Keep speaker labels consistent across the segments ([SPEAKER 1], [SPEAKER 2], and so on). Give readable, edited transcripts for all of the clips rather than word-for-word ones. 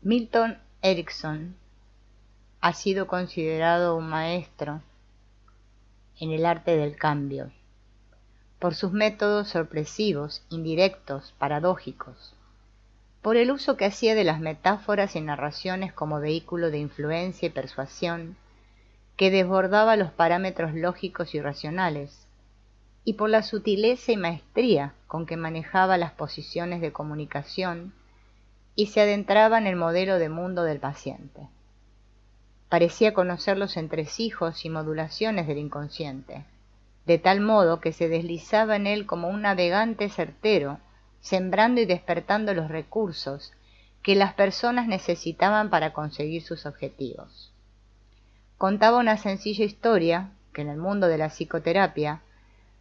[SPEAKER 1] Milton Erickson ha sido considerado un maestro en el arte del cambio, por sus métodos sorpresivos, indirectos, paradójicos, por el uso que hacía de las metáforas y narraciones como vehículo de influencia y persuasión, que desbordaba los parámetros lógicos y racionales, y por la sutileza y maestría con que manejaba las posiciones de comunicación y se adentraba en el modelo de mundo del paciente. Parecía conocer los entresijos y modulaciones del inconsciente, de tal modo que se deslizaba en él como un navegante certero, sembrando y despertando los recursos que las personas necesitaban para conseguir sus objetivos. Contaba una sencilla historia que en el mundo de la psicoterapia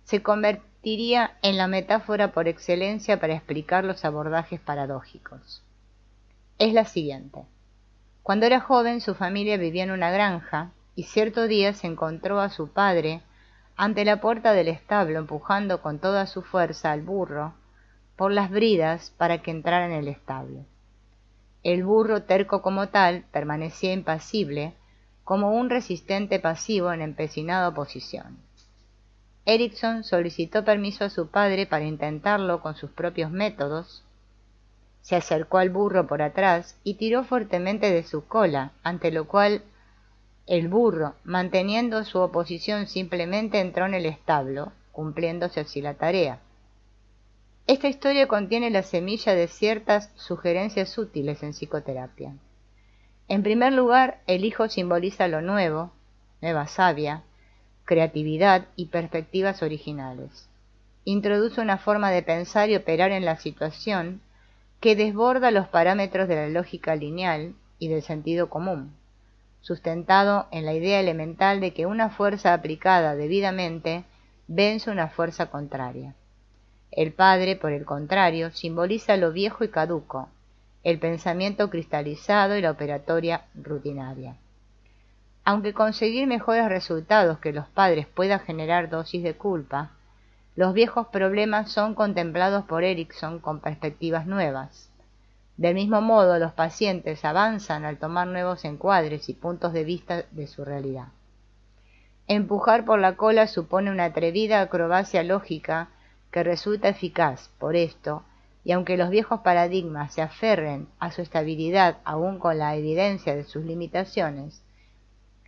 [SPEAKER 1] se convertiría en la metáfora por excelencia para explicar los abordajes paradójicos. Es la siguiente. Cuando era joven, su familia vivía en una granja y cierto día se encontró a su padre ante la puerta del establo empujando con toda su fuerza al burro por las bridas para que entrara en el establo. El burro, terco como tal, permanecía impasible, como un resistente pasivo en empecinada oposición. Erickson solicitó permiso a su padre para intentarlo con sus propios métodos. Se acercó al burro por atrás y tiró fuertemente de su cola, ante lo cual el burro, manteniendo su oposición, simplemente entró en el establo, cumpliéndose así la tarea. Esta historia contiene la semilla de ciertas sugerencias útiles en psicoterapia. En primer lugar, el hijo simboliza lo nuevo, nueva savia, creatividad y perspectivas originales. Introduce una forma de pensar y operar en la situación que desborda los parámetros de la lógica lineal y del sentido común, sustentado en la idea elemental de que una fuerza aplicada debidamente vence una fuerza contraria. El padre, por el contrario, simboliza lo viejo y caduco, el pensamiento cristalizado y la operatoria rutinaria. Aunque conseguir mejores resultados que los padres pueda generar dosis de culpa, los viejos problemas son contemplados por Erickson con perspectivas nuevas. Del mismo modo, los pacientes avanzan al tomar nuevos encuadres y puntos de vista de su realidad. Empujar por la cola supone una atrevida acrobacia lógica que resulta eficaz por esto, y aunque los viejos paradigmas se aferren a su estabilidad aún con la evidencia de sus limitaciones,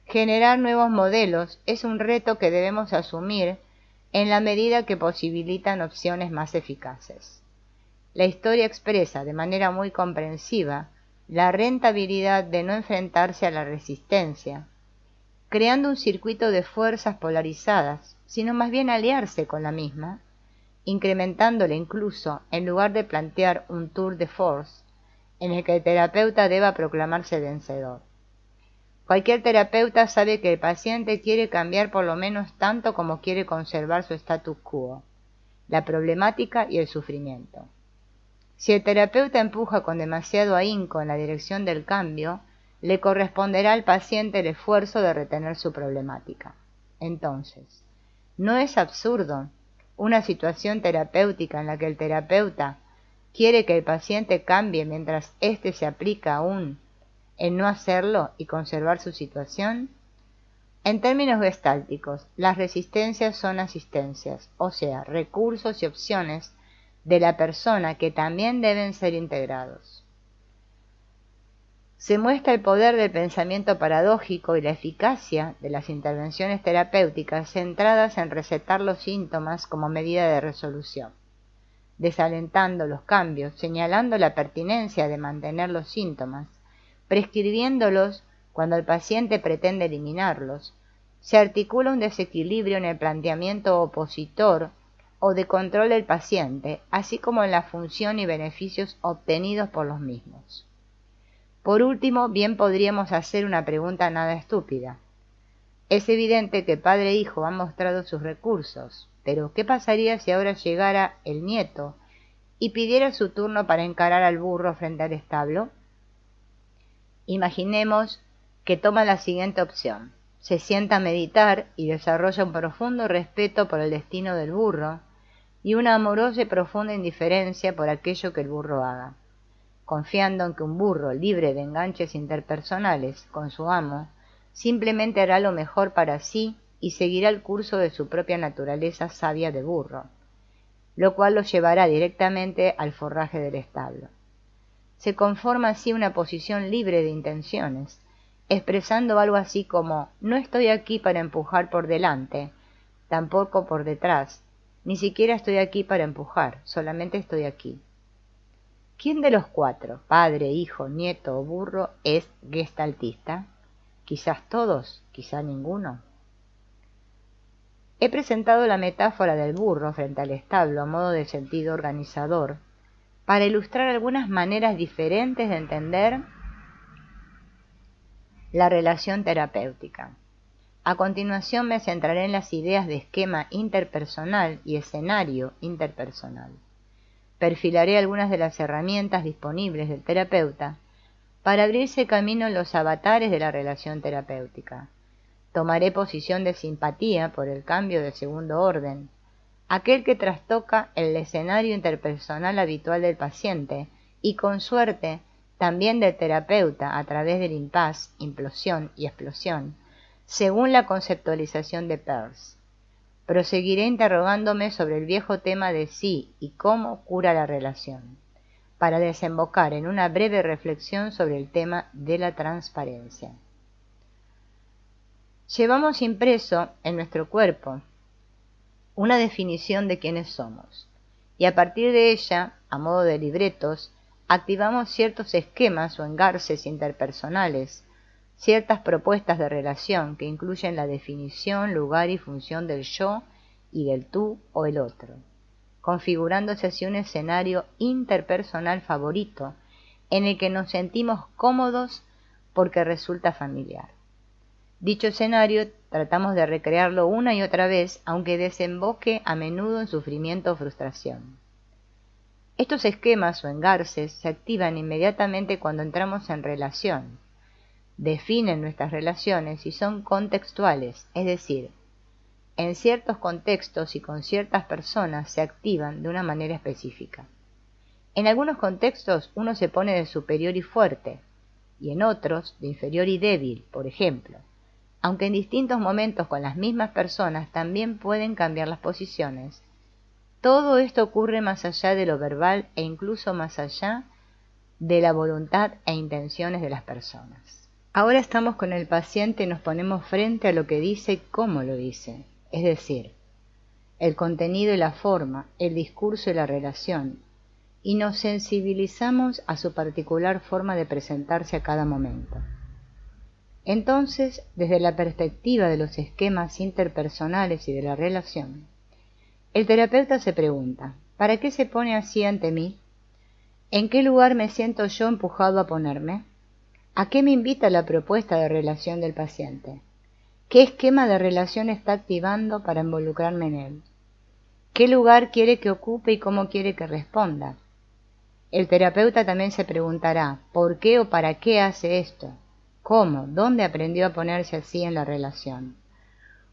[SPEAKER 1] generar nuevos modelos es un reto que debemos asumir en la medida que posibilitan opciones más eficaces. La historia expresa de manera muy comprensiva la rentabilidad de no enfrentarse a la resistencia, creando un circuito de fuerzas polarizadas, sino más bien aliarse con la misma, incrementándola incluso en lugar de plantear un tour de force en el que el terapeuta deba proclamarse vencedor. Cualquier terapeuta sabe que el paciente quiere cambiar por lo menos tanto como quiere conservar su status quo, la problemática y el sufrimiento. Si el terapeuta empuja con demasiado ahínco en la dirección del cambio, le corresponderá al paciente el esfuerzo de retener su problemática. Entonces, ¿no es absurdo una situación terapéutica en la que el terapeuta quiere que el paciente cambie mientras éste se aplica aún en no hacerlo y conservar su situación? En términos gestálticos, las resistencias son asistencias, o sea, recursos y opciones de la persona que también deben ser integrados. Se muestra el poder del pensamiento paradójico y la eficacia de las intervenciones terapéuticas centradas en recetar los síntomas como medida de resolución, desalentando los cambios, señalando la pertinencia de mantener los síntomas, prescribiéndolos cuando el paciente pretende eliminarlos. Se articula un desequilibrio en el planteamiento opositor o de control del paciente, así como en la función y beneficios obtenidos por los mismos. Por último, bien podríamos hacer una pregunta nada estúpida. Es evidente que padre e hijo han mostrado sus recursos, pero ¿qué pasaría si ahora llegara el nieto y pidiera su turno para encarar al burro frente al establo? Imaginemos que toma la siguiente opción. Se sienta a meditar y desarrolla un profundo respeto por el destino del burro y una amorosa y profunda indiferencia por aquello que el burro haga. confiando en que un burro libre de enganches interpersonales con su amo simplemente hará lo mejor para sí y seguirá el curso de su propia naturaleza sabia de burro, lo cual lo llevará directamente al forraje del establo. Se conforma así una posición libre de intenciones, expresando algo así como: no estoy aquí para empujar por delante, tampoco por detrás, ni siquiera estoy aquí para empujar, solamente estoy aquí. ¿Quién de los cuatro, padre, hijo, nieto o burro, es gestaltista? Quizás todos, quizá ninguno. He presentado la metáfora del burro frente al establo a modo de sentido organizador, para ilustrar algunas maneras diferentes de entender la relación terapéutica. A continuación me centraré en las ideas de esquema interpersonal y escenario interpersonal. Perfilaré algunas de las herramientas disponibles del terapeuta para abrirse camino en los avatares de la relación terapéutica. Tomaré posición de simpatía por el cambio de segundo orden, aquel que trastoca el escenario interpersonal habitual del paciente y, con suerte, también del terapeuta a través del impasse, implosión y explosión, según la conceptualización de Peirce. Proseguiré interrogándome sobre el viejo tema de si y cómo cura la relación, para desembocar en una breve reflexión sobre el tema de la transparencia. Llevamos impreso en nuestro cuerpo una definición de quiénes somos, y a partir de ella, a modo de libretos, activamos ciertos esquemas o engarces interpersonales, ciertas propuestas de relación que incluyen la definición, lugar y función del yo y del tú o el otro, configurándose así un escenario interpersonal favorito en el que nos sentimos cómodos porque resulta familiar. Dicho escenario tratamos de recrearlo una y otra vez, aunque desemboque a menudo en sufrimiento o frustración. Estos esquemas o engarces se activan inmediatamente cuando entramos en relación, definen nuestras relaciones y son contextuales, es decir, en ciertos contextos y con ciertas personas se activan de una manera específica. En algunos contextos uno se pone de superior y fuerte, y en otros de inferior y débil, por ejemplo, aunque en distintos momentos con las mismas personas también pueden cambiar las posiciones. Todo esto ocurre más allá de lo verbal e incluso más allá de la voluntad e intenciones de las personas. Ahora estamos con el paciente y nos ponemos frente a lo que dice y cómo lo dice, es decir, el contenido y la forma, el discurso y la relación, y nos sensibilizamos a su particular forma de presentarse a cada momento. Entonces, desde la perspectiva de los esquemas interpersonales y de la relación, el terapeuta se pregunta: ¿para qué se pone así ante mí? ¿En qué lugar me siento yo empujado a ponerme? ¿A qué me invita la propuesta de relación del paciente? ¿Qué esquema de relación está activando para involucrarme en él? ¿Qué lugar quiere que ocupe y cómo quiere que responda? El terapeuta también se preguntará: ¿por qué o para qué hace esto? ¿Cómo? ¿Dónde aprendió a ponerse así en la relación?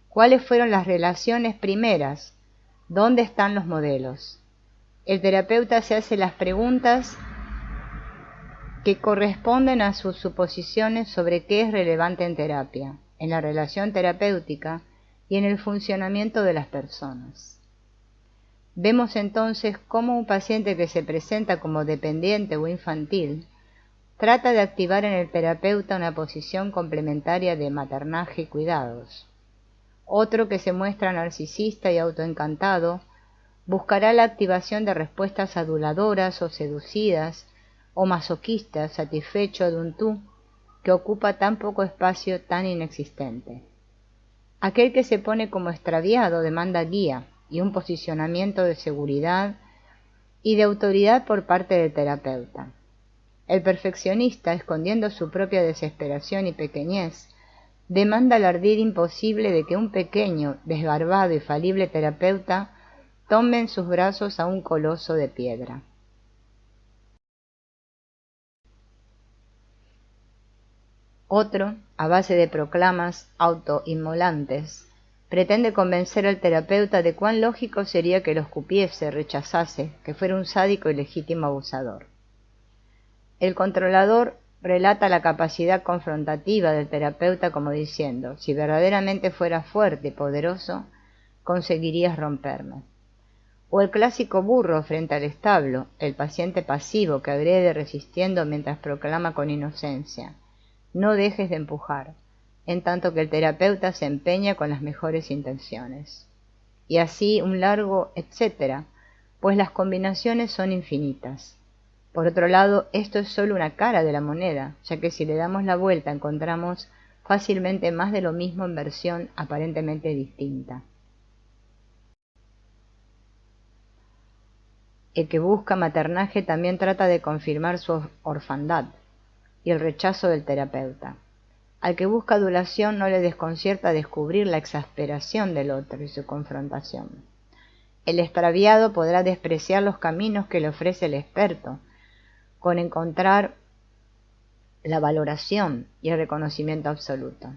[SPEAKER 1] ¿Cuáles fueron las relaciones primeras? ¿Dónde están los modelos? El terapeuta se hace las preguntas que corresponden a sus suposiciones sobre qué es relevante en terapia, en la relación terapéutica y en el funcionamiento de las personas. Vemos entonces cómo un paciente que se presenta como dependiente o infantil trata de activar en el terapeuta una posición complementaria de maternaje y cuidados. Otro que se muestra narcisista y autoencantado buscará la activación de respuestas aduladoras o seducidas o masoquistas, satisfecho de un tú que ocupa tan poco espacio, tan inexistente. Aquel que se pone como extraviado demanda guía y un posicionamiento de seguridad y de autoridad por parte del terapeuta. El perfeccionista, escondiendo su propia desesperación y pequeñez, demanda el ardid imposible de que un pequeño, desgarbado y falible terapeuta tome en sus brazos a un coloso de piedra. Otro, a base de proclamas autoinmolantes, pretende convencer al terapeuta de cuán lógico sería que lo escupiese, rechazase, que fuera un sádico y legítimo abusador. El controlador relata la capacidad confrontativa del terapeuta como diciendo: si verdaderamente fueras fuerte y poderoso, conseguirías romperme. O el clásico burro frente al establo, el paciente pasivo que agrede resistiendo mientras proclama con inocencia: no dejes de empujar, en tanto que el terapeuta se empeña con las mejores intenciones. Y así un largo etcétera, pues las combinaciones son infinitas. Por otro lado, esto es solo una cara de la moneda, ya que si le damos la vuelta encontramos fácilmente más de lo mismo en versión aparentemente distinta. El que busca maternaje también trata de confirmar su orfandad y el rechazo del terapeuta. Al que busca adulación no le desconcierta descubrir la exasperación del otro y su confrontación. El extraviado podrá despreciar los caminos que le ofrece el experto, con encontrar la valoración y el reconocimiento absoluto.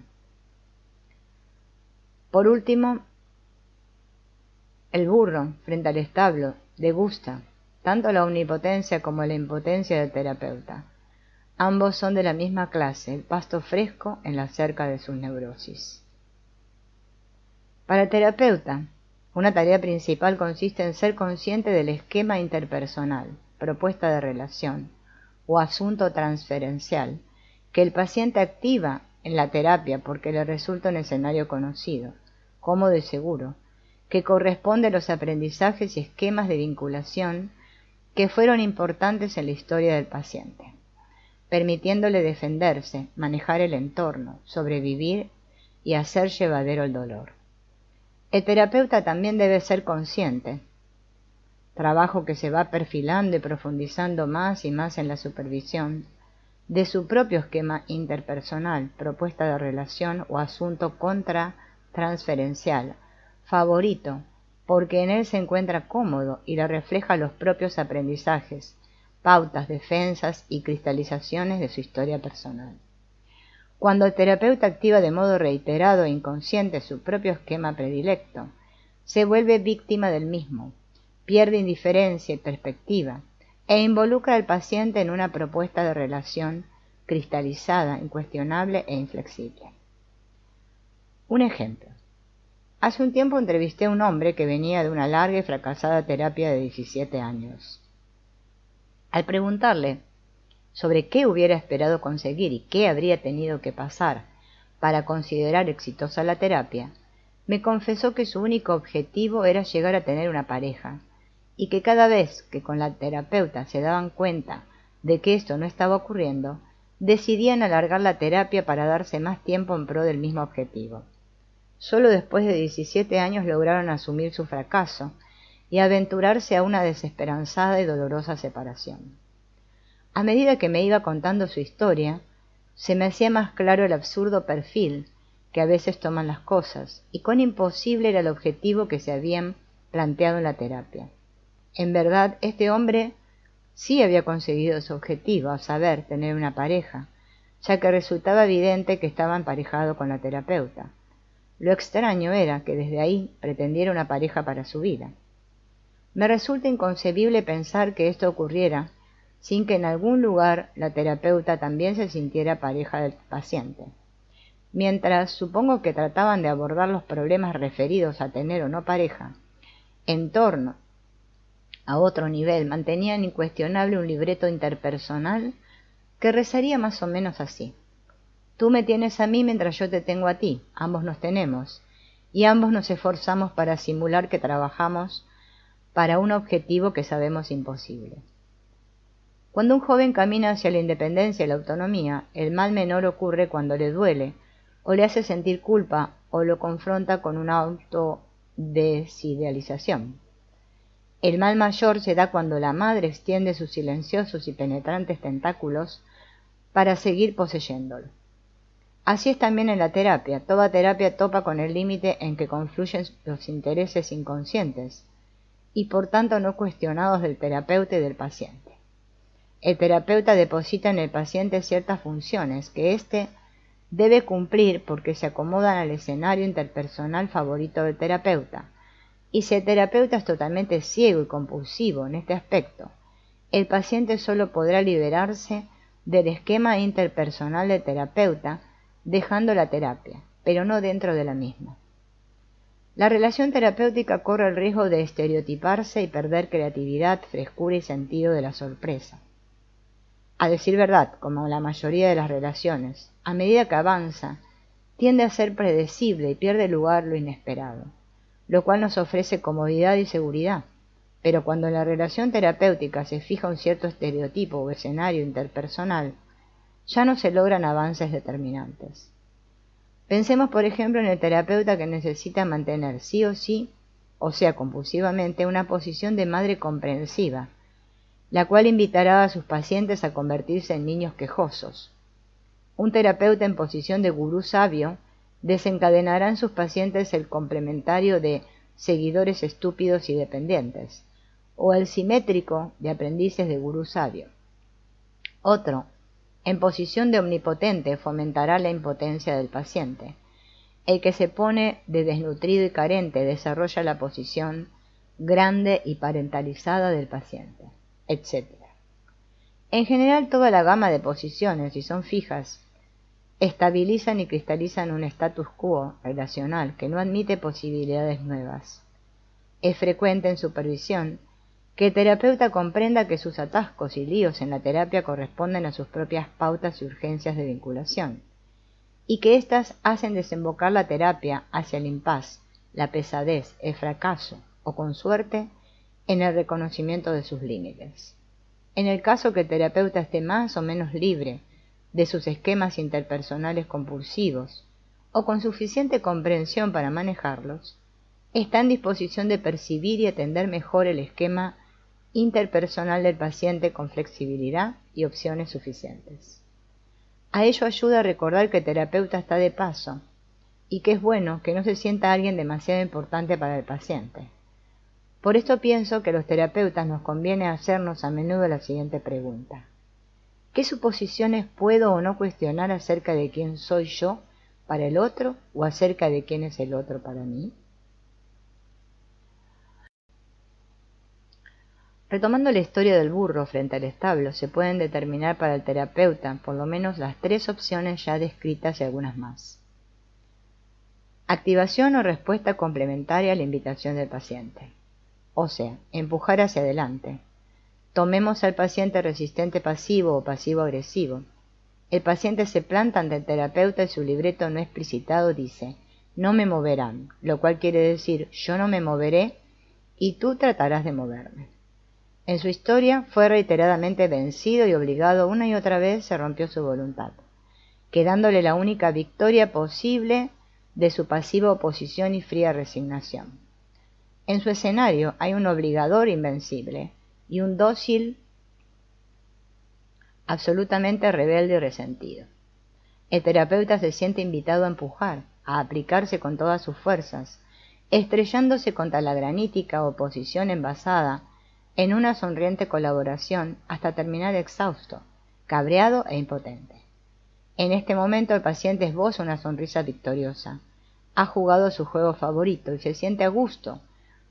[SPEAKER 1] Por último, el burro, frente al establo, degusta tanto la omnipotencia como la impotencia del terapeuta. Ambos son de la misma clase, el pasto fresco en la cerca de sus neurosis. Para el terapeuta, una tarea principal consiste en ser consciente del esquema interpersonal, propuesta de relación o asunto transferencial que el paciente activa en la terapia porque le resulta un escenario conocido, cómodo y seguro, que corresponde a los aprendizajes y esquemas de vinculación que fueron importantes en la historia del paciente, permitiéndole defenderse, manejar el entorno, sobrevivir y hacer llevadero el dolor. El terapeuta también debe ser consciente, trabajo que se va perfilando y profundizando más y más en la supervisión, de su propio esquema interpersonal, propuesta de relación o asunto contratransferencial, favorito, porque en él se encuentra cómodo y le refleja los propios aprendizajes, pautas, defensas y cristalizaciones de su historia personal. Cuando el terapeuta activa de modo reiterado e inconsciente su propio esquema predilecto, se vuelve víctima del mismo, pierde indiferencia y perspectiva, e involucra al paciente en una propuesta de relación cristalizada, incuestionable e inflexible. Un ejemplo. Hace un tiempo entrevisté a un hombre que venía de una larga y fracasada terapia de 17 años. Al preguntarle sobre qué hubiera esperado conseguir y qué habría tenido que pasar para considerar exitosa la terapia, me confesó que su único objetivo era llegar a tener una pareja, y que cada vez que con la terapeuta se daban cuenta de que esto no estaba ocurriendo, decidían alargar la terapia para darse más tiempo en pro del mismo objetivo. Solo después de 17 años lograron asumir su fracaso y aventurarse a una desesperanzada y dolorosa separación. A medida que me iba contando su historia, se me hacía más claro el absurdo perfil que a veces toman las cosas y cuán imposible era el objetivo que se habían planteado en la terapia. En verdad, este hombre sí había conseguido su objetivo, a saber, tener una pareja, ya que resultaba evidente que estaba emparejado con la terapeuta. Lo extraño era que desde ahí pretendiera una pareja para su vida. Me resulta inconcebible pensar que esto ocurriera sin que en algún lugar la terapeuta también se sintiera pareja del paciente. Mientras supongo que trataban de abordar los problemas referidos a tener o no pareja, en torno a otro nivel mantenían incuestionable un libreto interpersonal que rezaría más o menos así: tú me tienes a mí mientras yo te tengo a ti, ambos nos tenemos, y ambos nos esforzamos para simular que trabajamos para un objetivo que sabemos imposible. Cuando un joven camina hacia la independencia y la autonomía, el mal menor ocurre cuando le duele, o le hace sentir culpa, o lo confronta con una autodesidealización. El mal mayor se da cuando la madre extiende sus silenciosos y penetrantes tentáculos para seguir poseyéndolo. Así es también en la terapia. Toda terapia topa con el límite en que confluyen los intereses inconscientes y por tanto no cuestionados del terapeuta y del paciente. El terapeuta deposita en el paciente ciertas funciones que éste debe cumplir porque se acomodan al escenario interpersonal favorito del terapeuta, y si el terapeuta es totalmente ciego y compulsivo en este aspecto, el paciente solo podrá liberarse del esquema interpersonal del terapeuta, dejando la terapia, pero no dentro de la misma. La relación terapéutica corre el riesgo de estereotiparse y perder creatividad, frescura y sentido de la sorpresa. A decir verdad, como la mayoría de las relaciones, a medida que avanza, tiende a ser predecible y pierde lugar lo inesperado, lo cual nos ofrece comodidad y seguridad. Pero cuando en la relación terapéutica se fija un cierto estereotipo o escenario interpersonal, ya no se logran avances determinantes. Pensemos, por ejemplo, en el terapeuta que necesita mantener sí o sí, o sea, compulsivamente, una posición de madre comprensiva, la cual invitará a sus pacientes a convertirse en niños quejosos. Un terapeuta en posición de gurú sabio desencadenará en sus pacientes el complementario de seguidores estúpidos y dependientes, o el simétrico de aprendices de gurú sabio. Otro, en posición de omnipotente, fomentará la impotencia del paciente. El que se pone de desnutrido y carente desarrolla la posición grande y parentalizada del paciente, etc. En general, toda la gama de posiciones, si son fijas, estabilizan y cristalizan un status quo relacional que no admite posibilidades nuevas. Es frecuente en supervisión que el terapeuta comprenda que sus atascos y líos en la terapia corresponden a sus propias pautas y urgencias de vinculación, y que éstas hacen desembocar la terapia hacia el impas, la pesadez, el fracaso, o con suerte, en el reconocimiento de sus límites. En el caso que el terapeuta esté más o menos libre de sus esquemas interpersonales compulsivos, o con suficiente comprensión para manejarlos, está en disposición de percibir y atender mejor el esquema interpersonal del paciente con flexibilidad y opciones suficientes. A ello ayuda a recordar que el terapeuta está de paso y que es bueno que no se sienta alguien demasiado importante para el paciente. Por esto pienso que a los terapeutas nos conviene hacernos a menudo la siguiente pregunta: ¿qué suposiciones puedo o no cuestionar acerca de quién soy yo para el otro o acerca de quién es el otro para mí? Retomando la historia del burro frente al establo, se pueden determinar para el terapeuta por lo menos las 3 opciones ya descritas y algunas más. Activación o respuesta complementaria a la invitación del paciente. O sea, empujar hacia adelante. Tomemos al paciente resistente pasivo o pasivo-agresivo. El paciente se planta ante el terapeuta y su libreto no explicitado dice: no me moverán, lo cual quiere decir yo no me moveré y tú tratarás de moverme. En su historia fue reiteradamente vencido y obligado una y otra vez, se rompió su voluntad, quedándole la única victoria posible de su pasiva oposición y fría resignación. En su escenario hay un obligador invencible y un dócil absolutamente rebelde y resentido. El terapeuta se siente invitado a empujar, a aplicarse con todas sus fuerzas, estrellándose contra la granítica oposición envasada en una sonriente colaboración hasta terminar exhausto, cabreado e impotente. En este momento el paciente esboza una sonrisa victoriosa. Ha jugado su juego favorito y se siente a gusto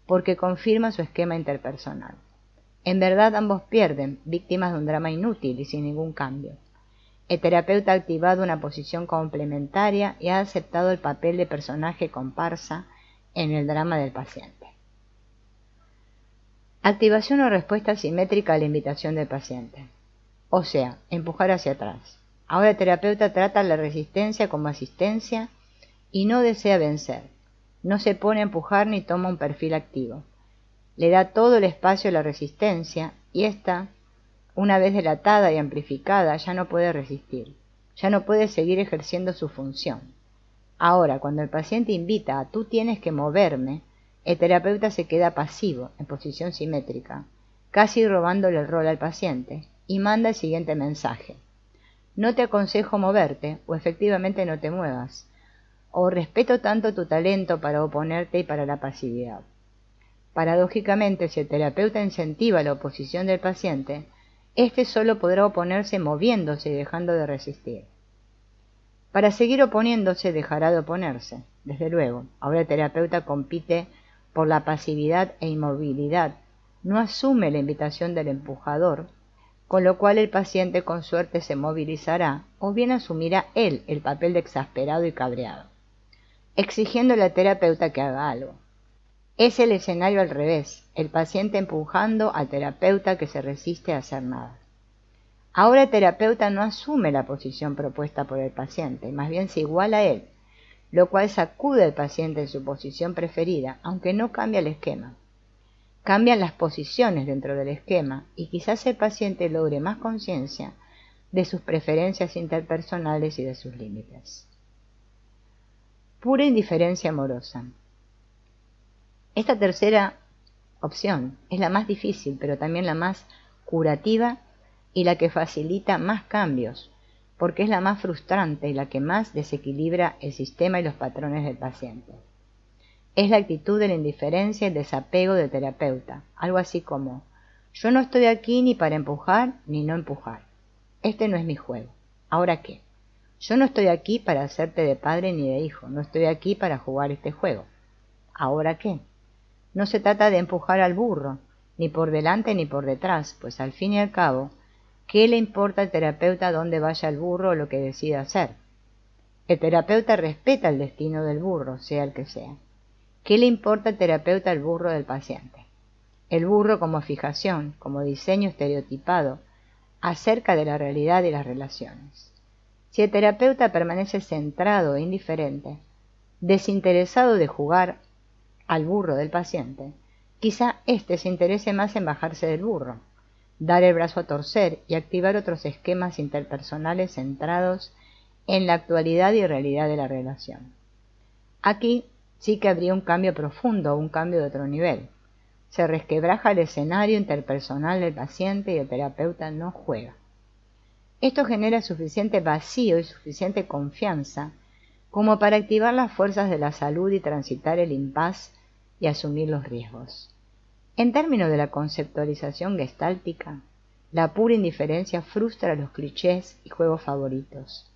[SPEAKER 1] porque confirma su esquema interpersonal. En verdad ambos pierden, víctimas de un drama inútil y sin ningún cambio. El terapeuta ha activado una posición complementaria y ha aceptado el papel de personaje comparsa en el drama del paciente. Activación o respuesta simétrica a la invitación del paciente. O sea, empujar hacia atrás. Ahora el terapeuta trata la resistencia como asistencia y no desea vencer. No se pone a empujar ni toma un perfil activo. Le da todo el espacio a la resistencia y ésta, una vez delatada y amplificada, ya no puede resistir. Ya no puede seguir ejerciendo su función. Ahora, cuando el paciente invita a tú tienes que moverme, el terapeuta se queda pasivo, en posición simétrica, casi robándole el rol al paciente, y manda el siguiente mensaje: no te aconsejo moverte, o efectivamente no te muevas, o respeto tanto tu talento para oponerte y para la pasividad. Paradójicamente, si el terapeuta incentiva la oposición del paciente, éste solo podrá oponerse moviéndose y dejando de resistir. Para seguir oponiéndose dejará de oponerse, desde luego. Ahora el terapeuta compite por la pasividad e inmovilidad, no asume la invitación del empujador, con lo cual el paciente con suerte se movilizará o bien asumirá él el papel de exasperado y cabreado, exigiéndole al terapeuta que haga algo. Es el escenario al revés, el paciente empujando al terapeuta que se resiste a hacer nada. Ahora el terapeuta no asume la posición propuesta por el paciente, más bien se iguala a él, lo cual sacude al paciente en su posición preferida, aunque no cambia el esquema. Cambian las posiciones dentro del esquema y quizás el paciente logre más conciencia de sus preferencias interpersonales y de sus límites. Pura indiferencia amorosa. Esta tercera opción es la más difícil, pero también la más curativa y la que facilita más cambios, porque es la más frustrante y la que más desequilibra el sistema y los patrones del paciente. Es la actitud de la indiferencia y el desapego del terapeuta, algo así como: yo no estoy aquí ni para empujar ni no empujar. Este no es mi juego. ¿Ahora qué? Yo no estoy aquí para hacerte de padre ni de hijo, no estoy aquí para jugar este juego. ¿Ahora qué? No se trata de empujar al burro, ni por delante ni por detrás, pues al fin y al cabo, ¿qué le importa al terapeuta dónde vaya el burro o lo que decida hacer? El terapeuta respeta el destino del burro, sea el que sea. ¿Qué le importa al terapeuta el burro del paciente? El burro como fijación, como diseño estereotipado, acerca de la realidad y las relaciones. Si el terapeuta permanece centrado e indiferente, desinteresado de jugar al burro del paciente, quizá éste se interese más en bajarse del burro, dar el brazo a torcer y activar otros esquemas interpersonales centrados en la actualidad y realidad de la relación. Aquí sí que habría un cambio profundo o un cambio de otro nivel. Se resquebraja el escenario interpersonal del paciente y el terapeuta no juega. Esto genera suficiente vacío y suficiente confianza como para activar las fuerzas de la salud y transitar el impas y asumir los riesgos. En términos de la conceptualización gestáltica, la pura indiferencia frustra los clichés y juegos favoritos.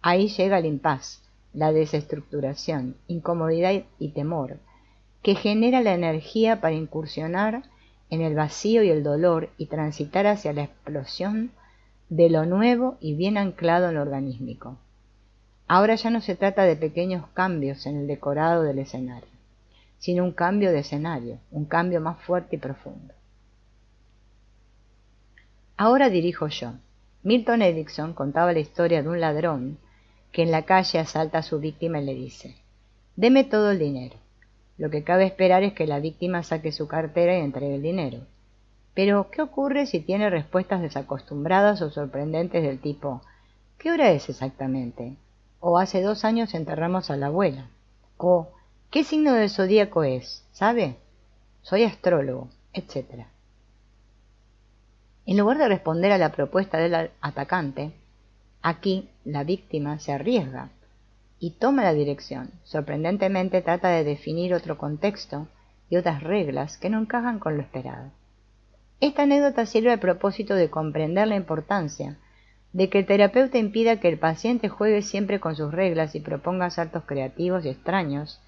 [SPEAKER 1] Ahí llega el impas, la desestructuración, incomodidad y temor, que genera la energía para incursionar en el vacío y el dolor y transitar hacia la explosión de lo nuevo y bien anclado en lo organísmico. Ahora ya no se trata de pequeños cambios en el decorado del escenario, sino un cambio de escenario, un cambio más fuerte y profundo. Ahora dirijo yo. Milton Erickson contaba la historia de un ladrón que en la calle asalta a su víctima y le dice: «Deme todo el dinero». Lo que cabe esperar es que la víctima saque su cartera y entregue el dinero. Pero, ¿qué ocurre si tiene respuestas desacostumbradas o sorprendentes del tipo: «¿Qué hora es exactamente?», o «Hace 2 años enterramos a la abuela», o «¿Qué signo del zodíaco es? ¿Sabe? Soy astrólogo», etc. En lugar de responder a la propuesta del atacante, aquí la víctima se arriesga y toma la dirección. Sorprendentemente trata de definir otro contexto y otras reglas que no encajan con lo esperado. Esta anécdota sirve al propósito de comprender la importancia de que el terapeuta impida que el paciente juegue siempre con sus reglas y proponga saltos creativos y extraños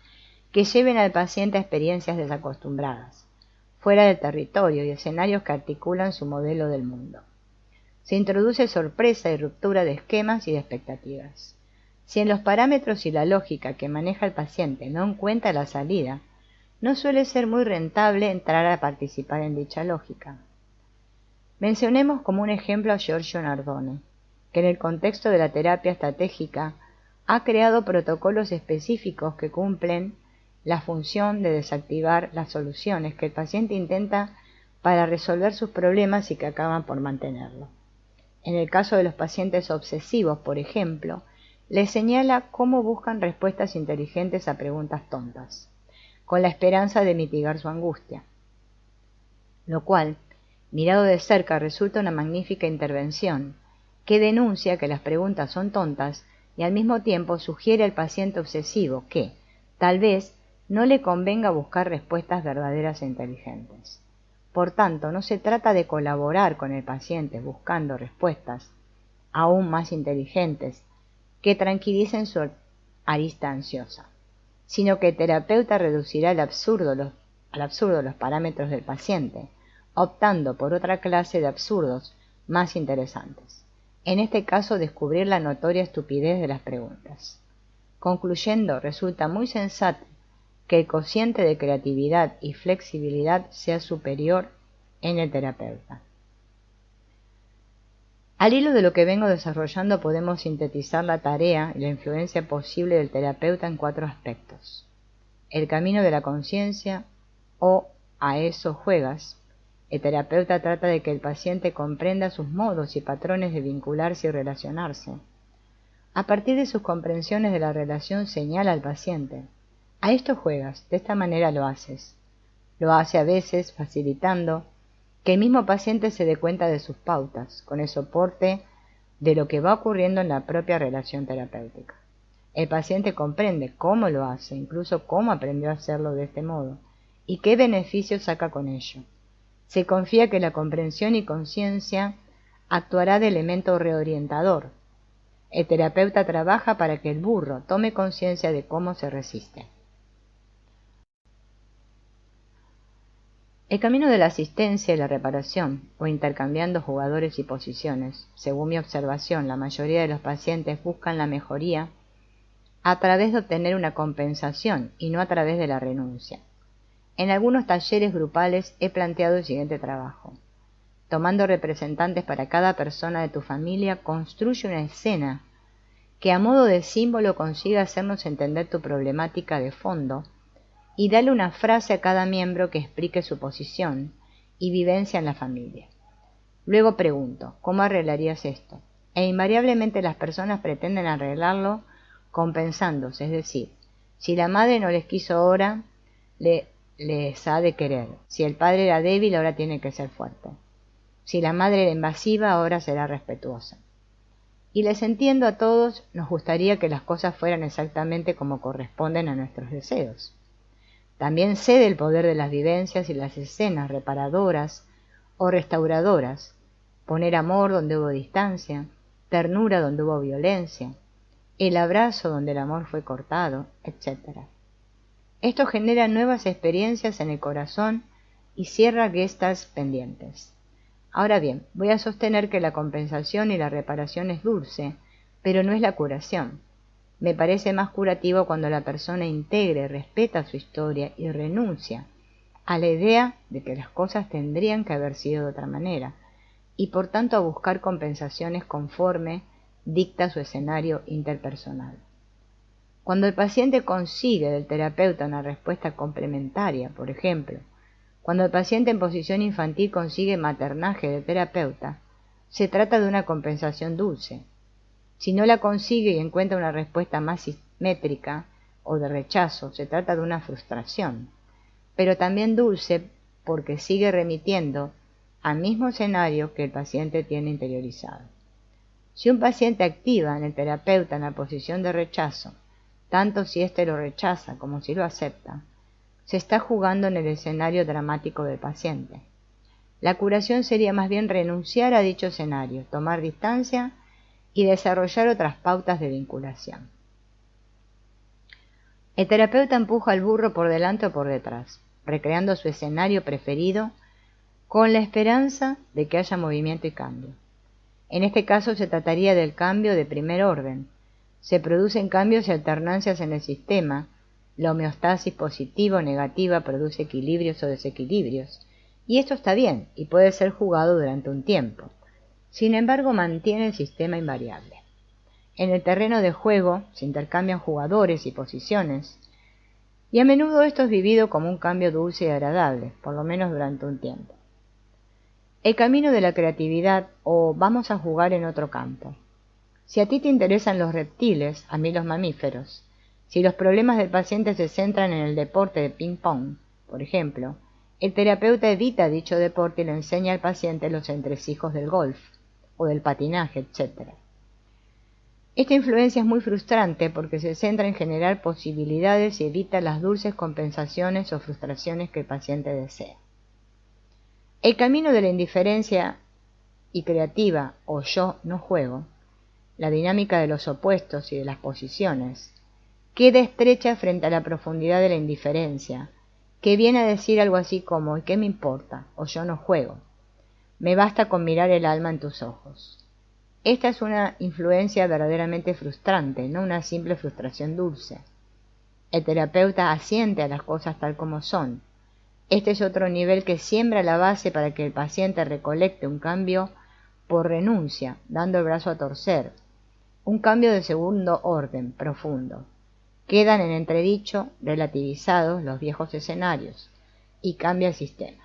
[SPEAKER 1] que lleven al paciente a experiencias desacostumbradas, fuera del territorio y escenarios que articulan su modelo del mundo. Se introduce sorpresa y ruptura de esquemas y de expectativas. Si en los parámetros y la lógica que maneja el paciente no encuentra la salida, no suele ser muy rentable entrar a participar en dicha lógica. Mencionemos como un ejemplo a Giorgio Nardone, que en el contexto de la terapia estratégica ha creado protocolos específicos que cumplen la función de desactivar las soluciones que el paciente intenta para resolver sus problemas y que acaban por mantenerlo. En el caso de los pacientes obsesivos, por ejemplo, les señala cómo buscan respuestas inteligentes a preguntas tontas, con la esperanza de mitigar su angustia, lo cual, mirado de cerca, resulta una magnífica intervención que denuncia que las preguntas son tontas y al mismo tiempo sugiere al paciente obsesivo que, tal vez, no le convenga buscar respuestas verdaderas e inteligentes. Por tanto, no se trata de colaborar con el paciente buscando respuestas aún más inteligentes que tranquilicen su arista ansiosa, sino que el terapeuta reducirá al absurdo los parámetros del paciente, optando por otra clase de absurdos más interesantes. En este caso, descubrir la notoria estupidez de las preguntas. Concluyendo, resulta muy sensato que el cociente de creatividad y flexibilidad sea superior en el terapeuta. Al hilo de lo que vengo desarrollando podemos sintetizar la tarea y la influencia posible del terapeuta en 4 aspectos. El camino de la conciencia, o a eso juegas. El terapeuta trata de que el paciente comprenda sus modos y patrones de vincularse y relacionarse. A partir de sus comprensiones de la relación señala al paciente: a esto juegas, de esta manera lo haces. Lo hace a veces facilitando que el mismo paciente se dé cuenta de sus pautas, con el soporte de lo que va ocurriendo en la propia relación terapéutica. El paciente comprende cómo lo hace, incluso cómo aprendió a hacerlo de este modo, y qué beneficios saca con ello. Se confía que la comprensión y conciencia actuará de elemento reorientador. El terapeuta trabaja para que el burro tome conciencia de cómo se resiste. El camino de la asistencia y la reparación, o intercambiando jugadores y posiciones. Según mi observación, la mayoría de los pacientes buscan la mejoría a través de obtener una compensación y no a través de la renuncia. En algunos talleres grupales he planteado el siguiente trabajo. Tomando representantes para cada persona de tu familia, construye una escena que a modo de símbolo consiga hacernos entender tu problemática de fondo, y dale una frase a cada miembro que explique su posición y vivencia en la familia. Luego pregunto, ¿cómo arreglarías esto? E invariablemente las personas pretenden arreglarlo compensándose, es decir, si la madre no les quiso ahora, les ha de querer. Si el padre era débil, ahora tiene que ser fuerte. Si la madre era invasiva, ahora será respetuosa. Y les entiendo a todos, nos gustaría que las cosas fueran exactamente como corresponden a nuestros deseos. También sé del poder de las vivencias y las escenas reparadoras o restauradoras, poner amor donde hubo distancia, ternura donde hubo violencia, el abrazo donde el amor fue cortado, etc. Esto genera nuevas experiencias en el corazón y cierra gestas pendientes. Ahora bien, voy a sostener que la compensación y la reparación es dulce, pero no es la curación. Me parece más curativo cuando la persona integra y respeta su historia y renuncia a la idea de que las cosas tendrían que haber sido de otra manera, y por tanto a buscar compensaciones conforme dicta su escenario interpersonal. Cuando el paciente consigue del terapeuta una respuesta complementaria, por ejemplo, cuando el paciente en posición infantil consigue maternaje del terapeuta, se trata de una compensación dulce. Si no la consigue y encuentra una respuesta más simétrica o de rechazo, se trata de una frustración, pero también dulce porque sigue remitiendo al mismo escenario que el paciente tiene interiorizado. Si un paciente activa en el terapeuta en la posición de rechazo, tanto si éste lo rechaza como si lo acepta, se está jugando en el escenario dramático del paciente. La curación sería más bien renunciar a dicho escenario, tomar distancia y desarrollar otras pautas de vinculación. El terapeuta empuja al burro por delante o por detrás, recreando su escenario preferido con la esperanza de que haya movimiento y cambio. En este caso se trataría del cambio de primer orden. Se producen cambios y alternancias en el sistema. La homeostasis positiva o negativa produce equilibrios o desequilibrios, y esto está bien y puede ser jugado durante un tiempo. Sin embargo, mantiene el sistema invariable. En el terreno de juego se intercambian jugadores y posiciones, y a menudo esto es vivido como un cambio dulce y agradable, por lo menos durante un tiempo. El camino de la creatividad, o vamos a jugar en otro campo. Si a ti te interesan los reptiles, a mí los mamíferos, si los problemas del paciente se centran en el deporte de ping-pong, por ejemplo, el terapeuta evita dicho deporte y le enseña al paciente los entresijos del golf o del patinaje, etc. Esta influencia es muy frustrante porque se centra en generar posibilidades y evita las dulces compensaciones o frustraciones que el paciente desea. El camino de la indiferencia y creativa, o yo no juego, la dinámica de los opuestos y de las posiciones, queda estrecha frente a la profundidad de la indiferencia, que viene a decir algo así como ¿y qué me importa? O yo no juego. Me basta con mirar el alma en tus ojos. Esta es una influencia verdaderamente frustrante, no una simple frustración dulce. El terapeuta asiente a las cosas tal como son. Este es otro nivel que siembra la base para que el paciente recolecte un cambio por renuncia, dando el brazo a torcer. Un cambio de segundo orden, profundo. Quedan en entredicho, relativizados los viejos escenarios, y cambia el sistema.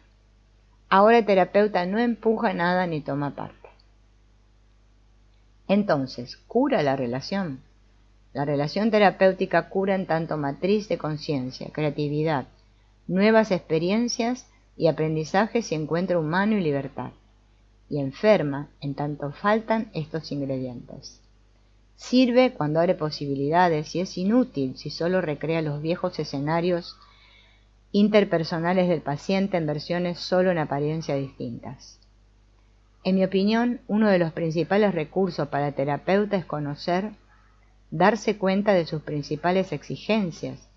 [SPEAKER 1] Ahora el terapeuta no empuja nada ni toma parte. Entonces, ¿cura la relación? La relación terapéutica cura en tanto matriz de conciencia, creatividad, nuevas experiencias y aprendizajes y encuentro humano y libertad. Y enferma en tanto faltan estos ingredientes. Sirve cuando abre posibilidades y es inútil si solo recrea los viejos escenarios interpersonales del paciente en versiones solo en apariencia distintas. En mi opinión, uno de los principales recursos para el terapeuta es conocer, darse cuenta de sus principales exigencias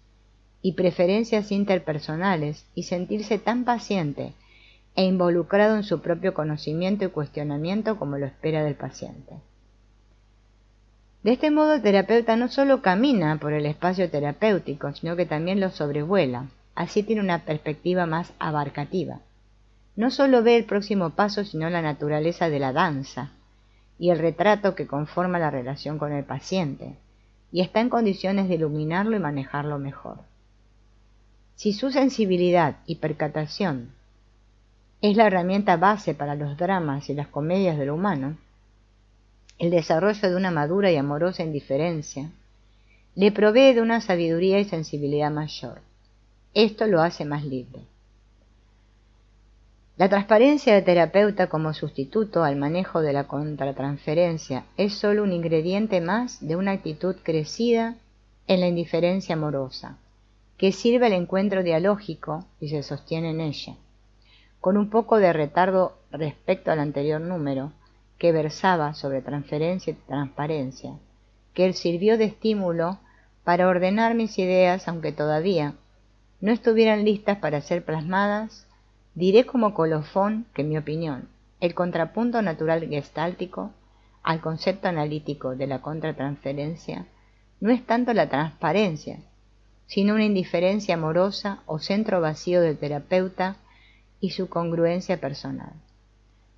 [SPEAKER 1] y preferencias interpersonales y sentirse tan paciente e involucrado en su propio conocimiento y cuestionamiento como lo espera del paciente. De este modo, el terapeuta no solo camina por el espacio terapéutico, sino que también lo sobrevuela. Así tiene una perspectiva más abarcativa. No solo ve el próximo paso, sino la naturaleza de la danza y el retrato que conforma la relación con el paciente, y está en condiciones de iluminarlo y manejarlo mejor. Si su sensibilidad y percatación es la herramienta base para los dramas y las comedias de lo humano, el desarrollo de una madura y amorosa indiferencia le provee de una sabiduría y sensibilidad mayor. Esto lo hace más libre. La transparencia del terapeuta como sustituto al manejo de la contratransferencia es solo un ingrediente más de una actitud crecida en la indiferencia amorosa, que sirve al encuentro dialógico y se sostiene en ella, con un poco de retardo respecto al anterior número, que versaba sobre transferencia y transparencia, que él sirvió de estímulo para ordenar mis ideas, aunque todavía no estuvieran listas para ser plasmadas. Diré como colofón que, en mi opinión, el contrapunto natural gestáltico al concepto analítico de la contratransferencia no es tanto la transparencia, sino una indiferencia amorosa o centro vacío del terapeuta y su congruencia personal.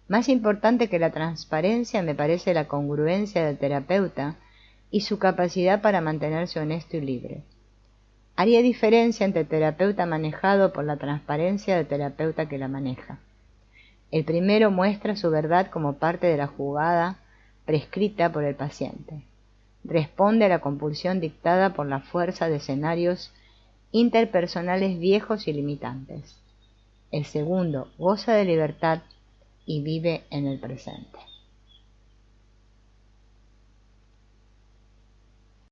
[SPEAKER 1] Más importante que la transparencia me parece la congruencia del terapeuta y su capacidad para mantenerse honesto y libre. Haría diferencia entre el terapeuta manejado por la transparencia del terapeuta que la maneja. El primero muestra su verdad como parte de la jugada prescrita por el paciente. Responde a la compulsión dictada por la fuerza de escenarios interpersonales viejos y limitantes. El segundo goza de libertad y vive en el presente.